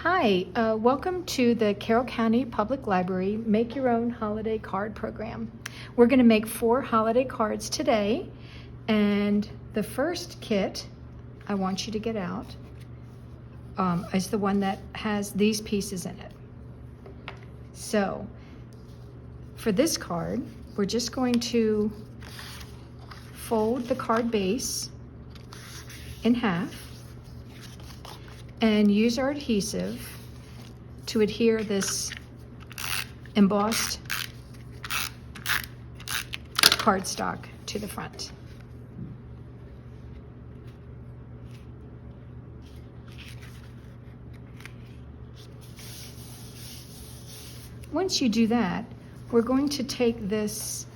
Hi, welcome to the Carroll County Public Library Make Your Own Holiday Card Program. We're going to make 4 holiday cards today, and the first kit I want you to get out is the one that has these pieces in it. So for this card, we're just going to fold the card base in half and use our adhesive to adhere this embossed cardstock to the front. Once you do that, we're going to take this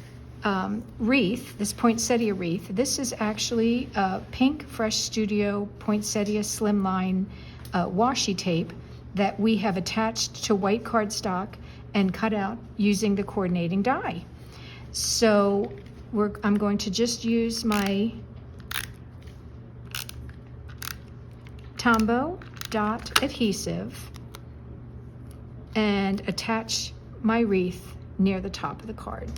wreath, this poinsettia wreath. This is actually a pink Fresh Studio poinsettia slimline washi tape that we have attached to white cardstock and cut out using the coordinating die. So I'm going to just use my Tombow dot adhesive and attach my wreath near the top of the card.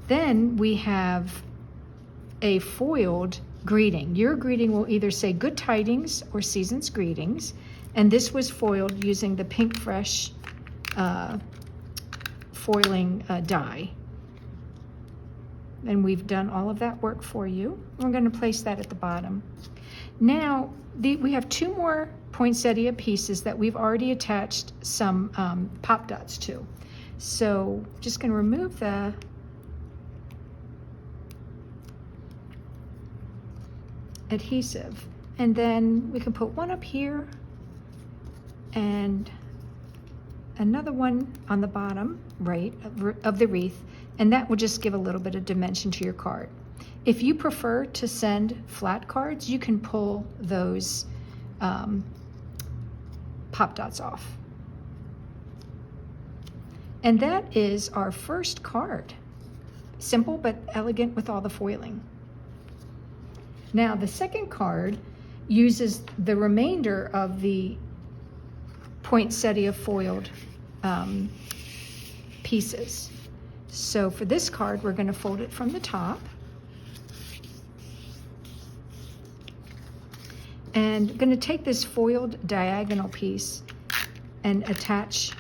Then we have a foiled greeting. Your greeting will either say Good Tidings or Season's Greetings, and this was foiled using the Pink Fresh foiling die. And we've done all of that work for you. We're going to place that at the bottom. Now, we have 2 more poinsettia pieces that we've already attached some pop dots to. So just going to remove the adhesive, and then we can put one up here and another one on the bottom right of the wreath, and that will just give a little bit of dimension to your card. If you prefer to send flat cards, you can pull those pop dots off. And that is our first card. Simple but elegant with all the foiling. Now the second card uses the remainder of the poinsettia foiled pieces. So for this card, we're going to fold it from the top and going to take this foiled diagonal piece and attach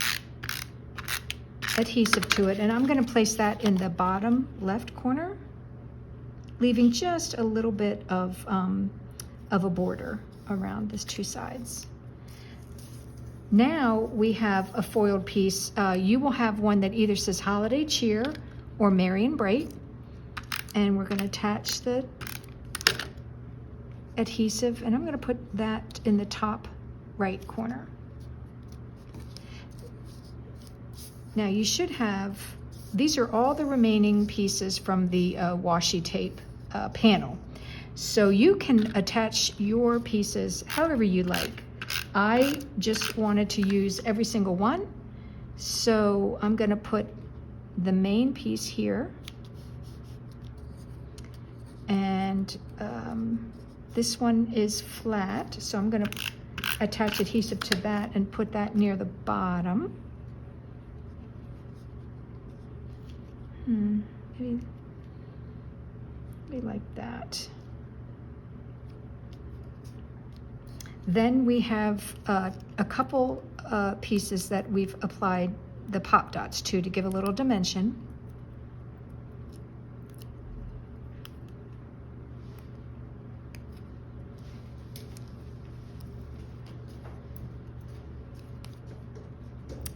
adhesive to it, and I'm going to place that in the bottom left corner, leaving just a little bit of a border around these 2 sides. Now we have a foiled piece. You will have one that either says Holiday Cheer or Merry and Bright, and we're going to attach the adhesive, and I'm going to put that in the top right corner. Now you should have, these are all the remaining pieces from the washi tape panel. So you can attach your pieces however you like. I just wanted to use every single one. So I'm going to put the main piece here. And this one is flat. So I'm going to attach adhesive to that and put that near the bottom. Maybe like that. Then we have a couple pieces that we've applied the pop dots to give a little dimension.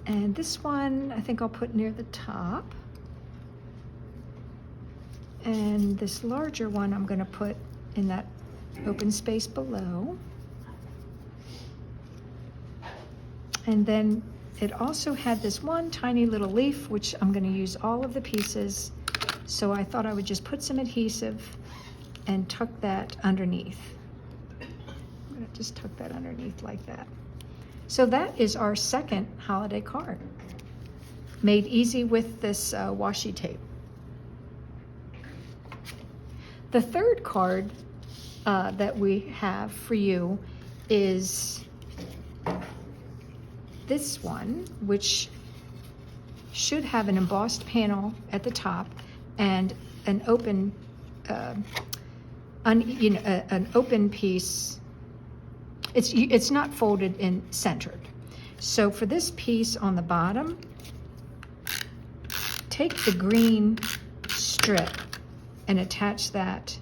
And this one, I think I'll put near the top. And this larger one, I'm going to put in that open space below. And then it also had this one tiny little leaf, which I'm going to use all of the pieces. So I thought I would just put some adhesive and tuck that underneath. I'm going to just tuck that underneath like that. So that is our second holiday card, made easy with this washi tape. The third card that we have for you is this one, which should have an embossed panel at the top and an open, an open piece. It's not folded and centered. So for this piece on the bottom, take the green strip and attach that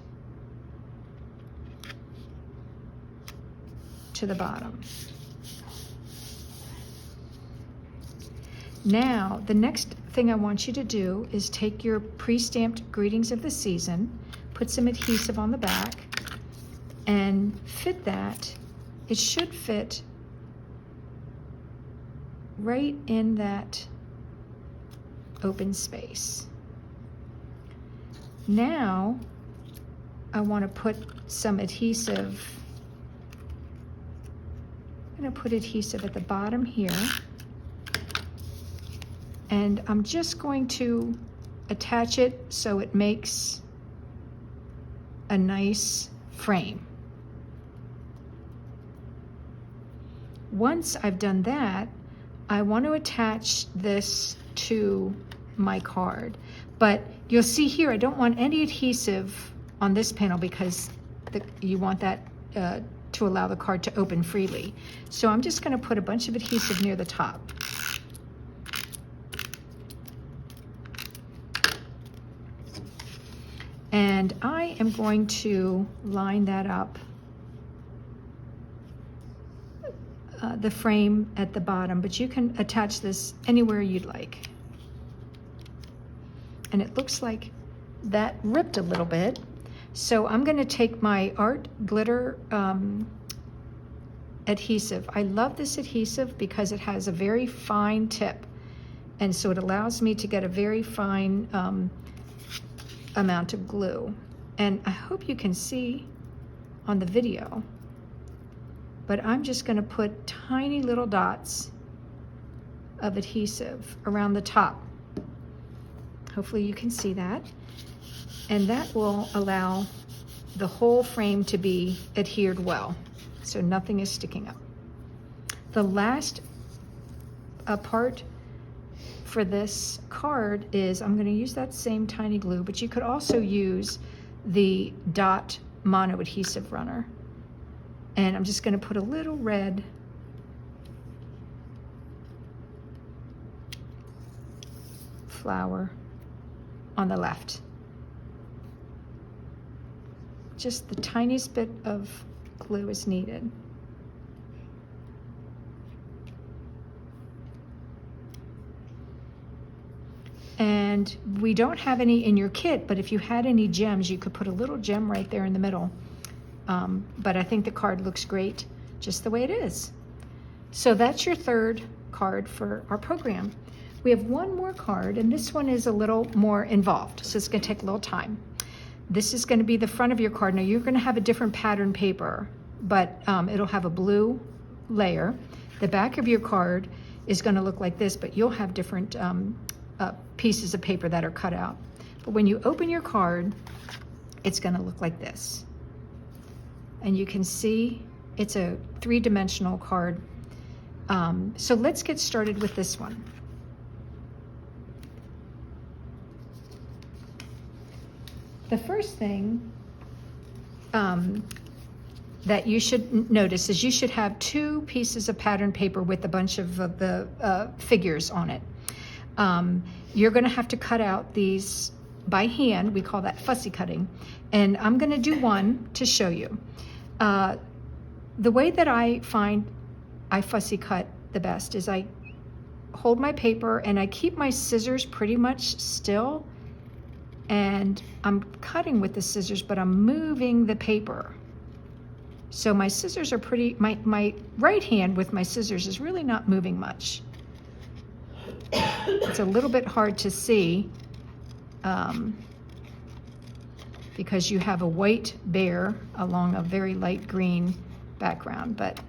to the bottom. Now, the next thing I want you to do is take your pre-stamped greetings of the season, put some adhesive on the back, and fit that. It should fit right in that open space. Now, I want to put some adhesive. I'm going to put adhesive at the bottom here. And I'm just going to attach it so it makes a nice frame. Once I've done that, I want to attach this to my card. But you'll see here, I don't want any adhesive on this panel because you want that to allow the card to open freely. So I'm just going to put a bunch of adhesive near the top. And I am going to line that up, the frame at the bottom, but you can attach this anywhere you'd like. And it looks like that ripped a little bit. So I'm going to take my art glitter adhesive. I love this adhesive because it has a very fine tip. And so it allows me to get a very fine amount of glue. And I hope you can see on the video, but I'm just going to put tiny little dots of adhesive around the top. Hopefully you can see that. And that will allow the whole frame to be adhered well, so nothing is sticking up. The last part for this card is I'm going to use that same tiny glue, but you could also use the dot mono adhesive runner. And I'm just going to put a little red flower on the left. Just the tiniest bit of glue is needed. And we don't have any in your kit, but if you had any gems, you could put a little gem right there in the middle. But I think the card looks great just the way it is. So that's your third card for our program. We have one more card, and this one is a little more involved, so it's going to take a little time. This is going to be the front of your card. Now you're going to have a different pattern paper, but it'll have a blue layer. The back of your card is going to look like this, but you'll have different pieces of paper that are cut out. But when you open your card, it's going to look like this. And you can see it's a three-dimensional card. So let's get started with this one. The first thing that you should notice is you should have two pieces of pattern paper with a bunch of the figures on it. You're going to have to cut out these by hand. We call that fussy cutting. And I'm going to do one to show you. The way that I find I fussy cut the best is I hold my paper and I keep my scissors pretty much still. And I'm cutting with the scissors, but I'm moving the paper. So my scissors are my right hand with my scissors is really not moving much. It's a little bit hard to see because you have a white bear along a very light green background, but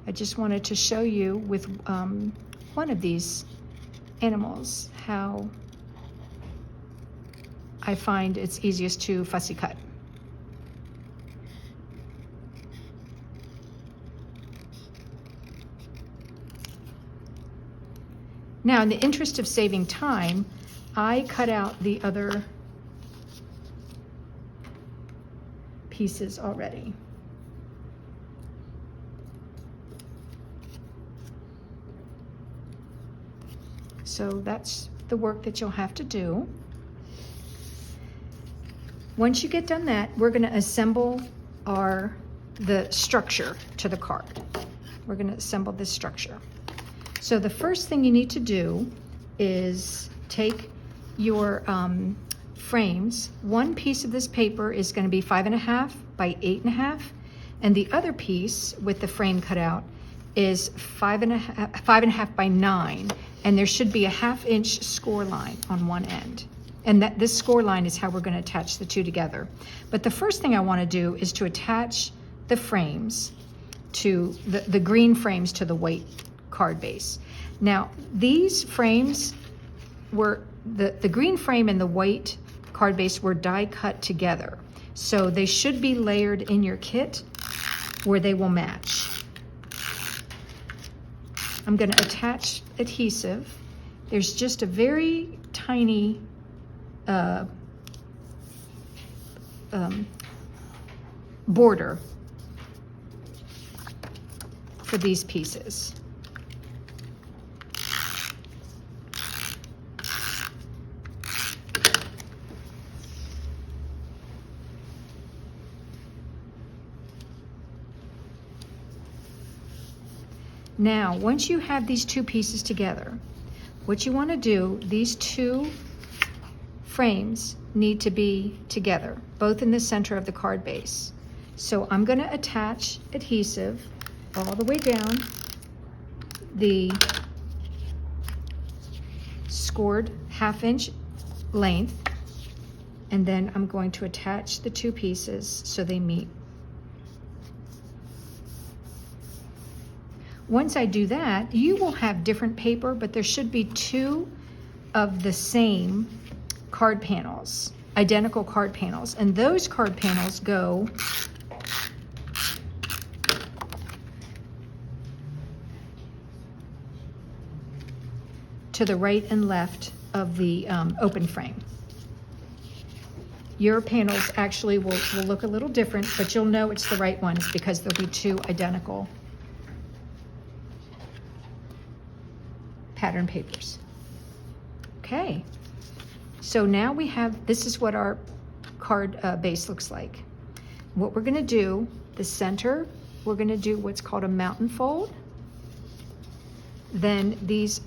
I just wanted to show you with one of these animals how I find it's easiest to fussy cut. Now, in the interest of saving time, I cut out the other pieces already. So that's the work that you'll have to do. Once you get done that, we're going to assemble the structure to the card. We're going to assemble this structure. So the first thing you need to do is take your frames. One piece of this paper is going to be 5.5 by 8.5, and the other piece with the frame cut out is 5.5 by 9, and there should be a 1/2 inch score line on one end. And this score line is how we're going to attach the two together. But the first thing I want to do is to attach the frames to the green frames to the white card base. Now, these frames were, the green frame and the white card base were die cut together. So they should be layered in your kit where they will match. I'm going to attach adhesive. There's just a very tiny border for these pieces. Now, once you have these two pieces together, what you want to do, these two frames need to be together, both in the center of the card base. So I'm going to attach adhesive all the way down the scored 1/2 inch length, and then I'm going to attach the two pieces so they meet. Once I do that, you will have different paper, but there should be two of the same card panels, identical card panels, and those card panels go to the right and left of the open frame. Your panels actually will look a little different, but you'll know it's the right ones because there'll be two identical pattern papers. Okay, so now we have, this is what our card base looks like. What we're going to do, the center, we're going to do what's called a mountain fold. Then these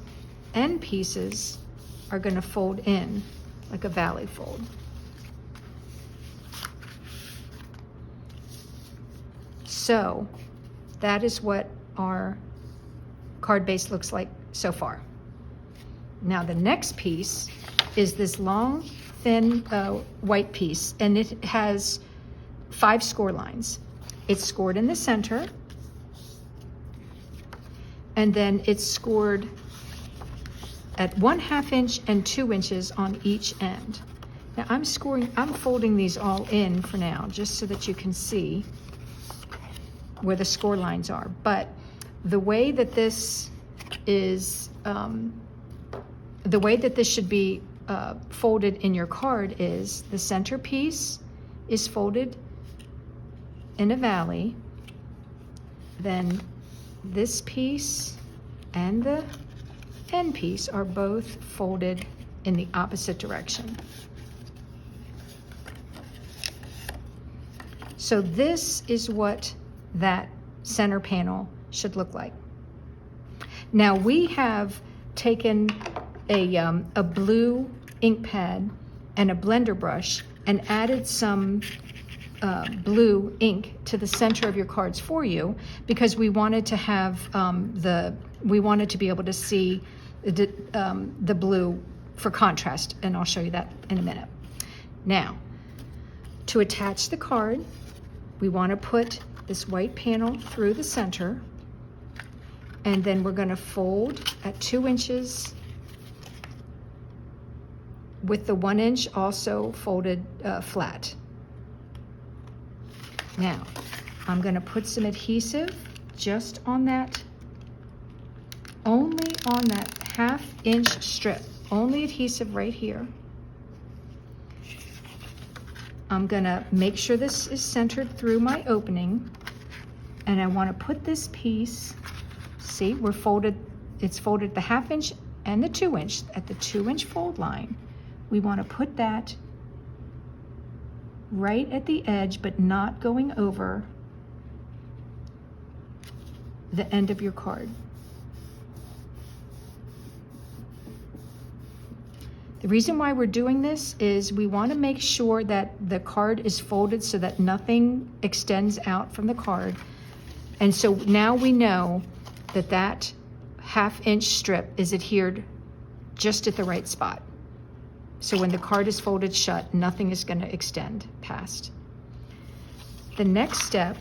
end pieces are going to fold in like a valley fold. So that is what our card base looks like so far. Now the next piece is this long, thin white piece, and it has 5 score lines. It's scored in the center, and then it's scored at 1/2 inch and 2 inches on each end. Now I'm folding these all in for now, just so that you can see where the score lines are. But the way that this is, the way that this should be folded in your card is the center piece is folded in a valley, then this piece and the end piece are both folded in the opposite direction. So this is what that center panel should look like. Now we have taken a blue ink pad and a blender brush and added some blue ink to the center of your cards for you, because we wanted to have we wanted to be able to see the blue for contrast, and I'll show you that in a minute. Now, to attach the card, we want to put this white panel through the center, And then we're going to fold at 2 inches with the 1 inch also folded flat. Now, I'm going to put some adhesive just on that, only on that 1/2 inch strip, only adhesive right here. I'm going to make sure this is centered through my opening, and I want to put this piece, see, we're folded, it's folded the 1/2 inch and the 2 inch at the 2 inch fold line. We want to put that right at the edge, but not going over the end of your card. The reason why we're doing this is we want to make sure that the card is folded so that nothing extends out from the card. And so now we know that that 1/2 inch strip is adhered just at the right spot. So when the card is folded shut, nothing is going to extend past. The next step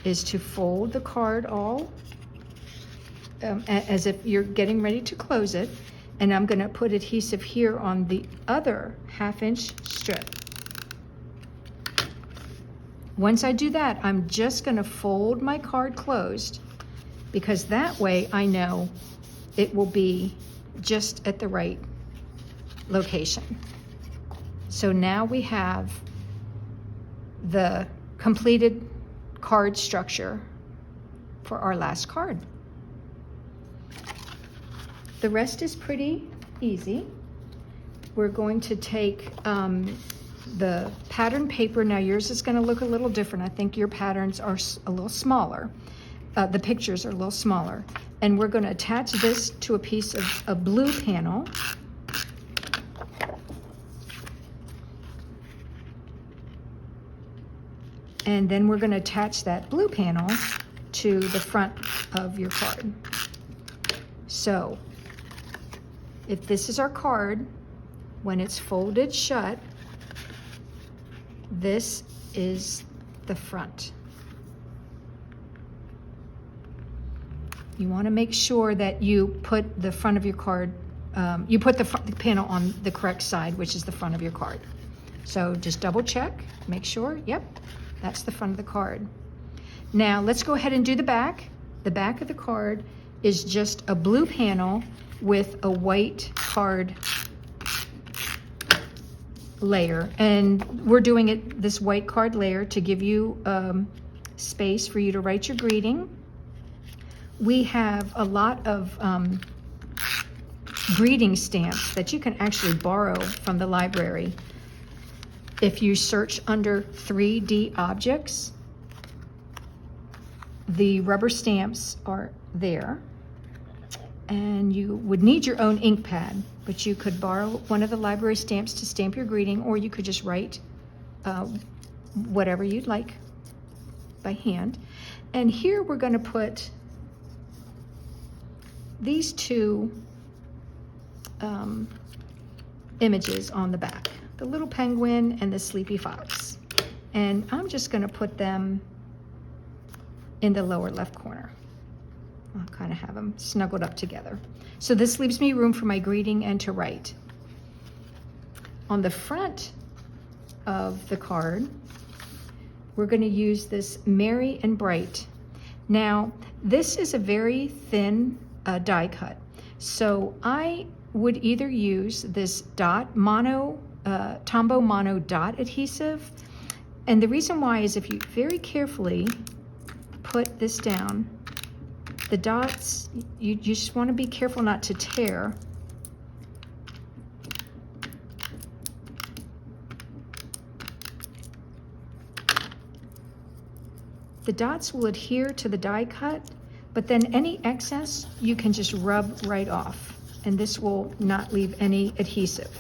is to fold the card all as if you're getting ready to close it. And I'm going to put adhesive here on the other 1/2 inch strip. Once I do that, I'm just going to fold my card closed, because that way I know it will be just at the right location. So now we have the completed card structure for our last card. The rest is pretty easy. We're going to take the pattern paper. Now yours is going to look a little different. I think your patterns are a little smaller. The pictures are a little smaller. And we're going to attach this to a piece of a blue panel. And then we're going to attach that blue panel to the front of your card. So if this is our card, when it's folded shut, this is the front. You want to make sure that you put the front of your card, you put the panel on the correct side, which is the front of your card. So just double check, make sure, yep, that's the front of the card. Now let's go ahead and do the back. The back of the card is just a blue panel with a white card layer, and we're doing it this white card layer to give you space for you to write your greeting. We have a lot of greeting stamps that you can actually borrow from the library. If you search under 3D objects, the rubber stamps are there. And you would need your own ink pad, but you could borrow one of the library stamps to stamp your greeting, or you could just write whatever you'd like by hand. And here we're going to put these two images on the back, the little penguin and the sleepy fox. And I'm just going to put them in the lower left corner. I'll kind of have them snuggled up together. So this leaves me room for my greeting and to write. On the front of the card, we're going to use this Merry and Bright. Now, this is a very thin die cut. So I would either use this dot mono, Tombow Mono dot adhesive. And the reason why is if you very carefully put this down, the dots, you just want to be careful not to tear. The dots will adhere to the die cut, but then any excess you can just rub right off, and this will not leave any adhesive.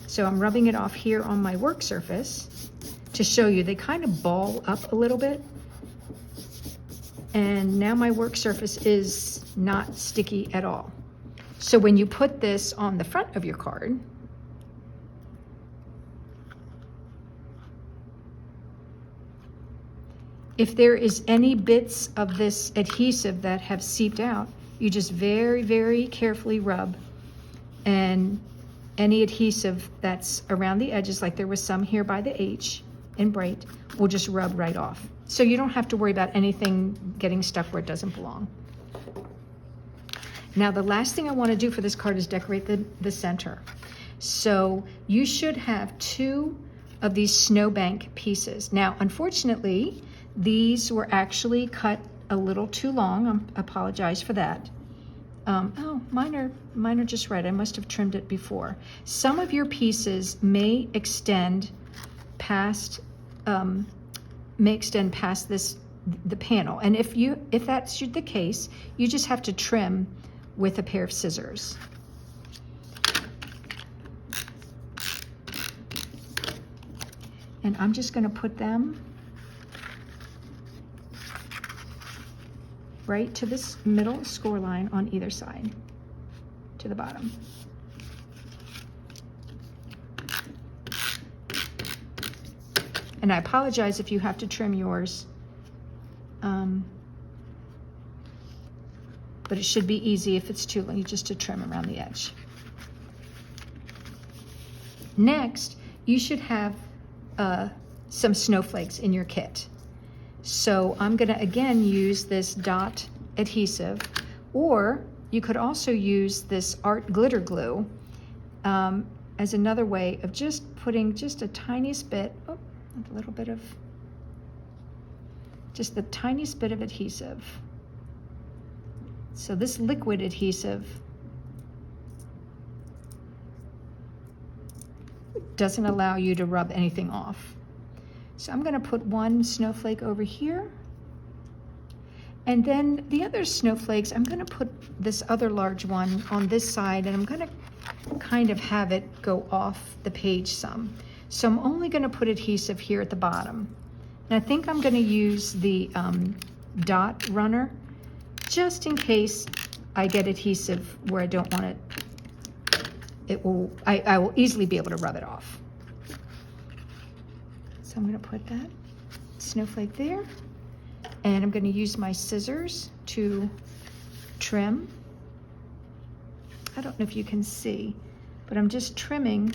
So I'm rubbing it off here on my work surface to show you they kind of ball up a little bit. And now my work surface is not sticky at all. So when you put this on the front of your card, If there is any bits of this adhesive that have seeped out, you just very, very carefully rub, and any adhesive that's around the edges, like there was some here by the H in bright, will just rub right off. So you don't have to worry about anything getting stuck where it doesn't belong. Now the last thing I want to do for this card is decorate the center. So you should have 2 of these snowbank pieces. Now unfortunately, these were actually cut a little too long. I apologize for that. Oh, mine are just right. I must have trimmed it before. Some of your pieces may extend past the panel, and if that's the case, you just have to trim with a pair of scissors. And I'm just going to put them right to this middle score line on either side, to the bottom. And I apologize if you have to trim yours, but it should be easy if it's too long, just to trim around the edge. Next, you should have some snowflakes in your kit. So I'm gonna again use this dot adhesive, or you could also use this art glitter glue as another way of just putting just a tiniest bit, just the tiniest bit of adhesive. So this liquid adhesive doesn't allow you to rub anything off. So I'm going to put one snowflake over here, and then the other snowflakes, I'm going to put this other large one on this side, and I'm going to kind of have it go off the page some. So I'm only going to put adhesive here at the bottom. And I think I'm going to use the dot runner just in case I get adhesive where I don't want it. I will easily be able to rub it off. So I'm going to put that snowflake there, and I'm going to use my scissors to trim. I don't know if you can see, but I'm just trimming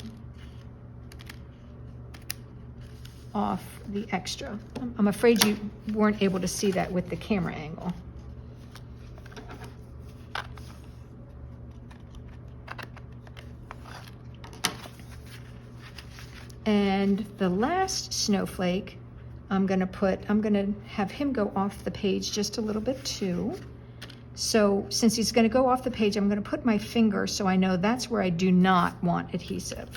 off the extra. I'm afraid you weren't able to see that with the camera angle. And the last snowflake, I'm gonna have him go off the page just a little bit too. So since he's gonna go off the page, I'm gonna put my finger so I know that's where I do not want adhesive.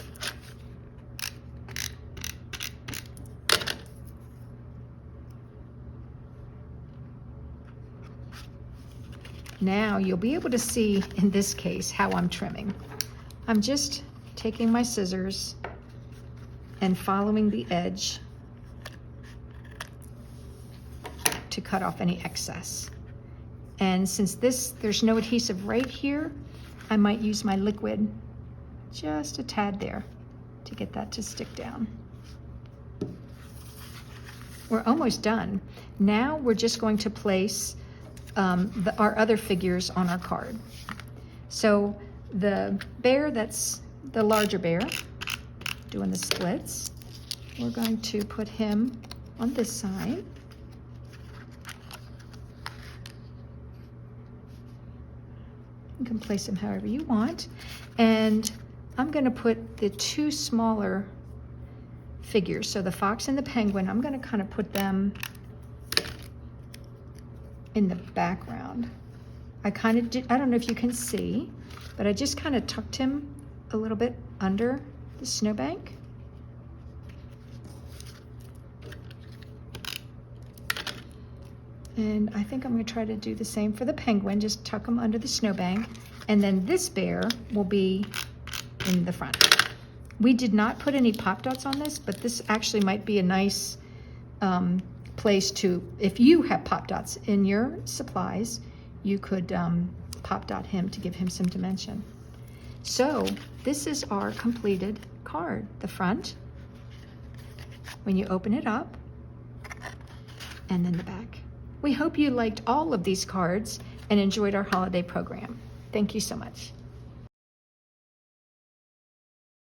Now you'll be able to see in this case how I'm trimming. I'm just taking my scissors and following the edge to cut off any excess. And since there's no adhesive right here, I might use my liquid just a tad there to get that to stick down. We're almost done. Now we're just going to place our other figures on our card. So the bear, that's the larger bear, doing the splits, we're going to put him on this side. You can place him however you want. And I'm going to put the 2 smaller figures, so the fox and the penguin, I'm going to kind of put them in the background. I don't know if you can see, but I just kind of tucked him a little bit under the snowbank. And I think I'm going to try to do the same for the penguin, just tuck him under the snowbank. And then this bear will be in the front. We did not put any pop dots on this, but this actually might be a nice place to, if you have pop dots in your supplies, you could pop dot him to give him some dimension. So this is our completed card. The front, when you open it up, and then the back. We hope you liked all of these cards and enjoyed our holiday program. Thank you so much.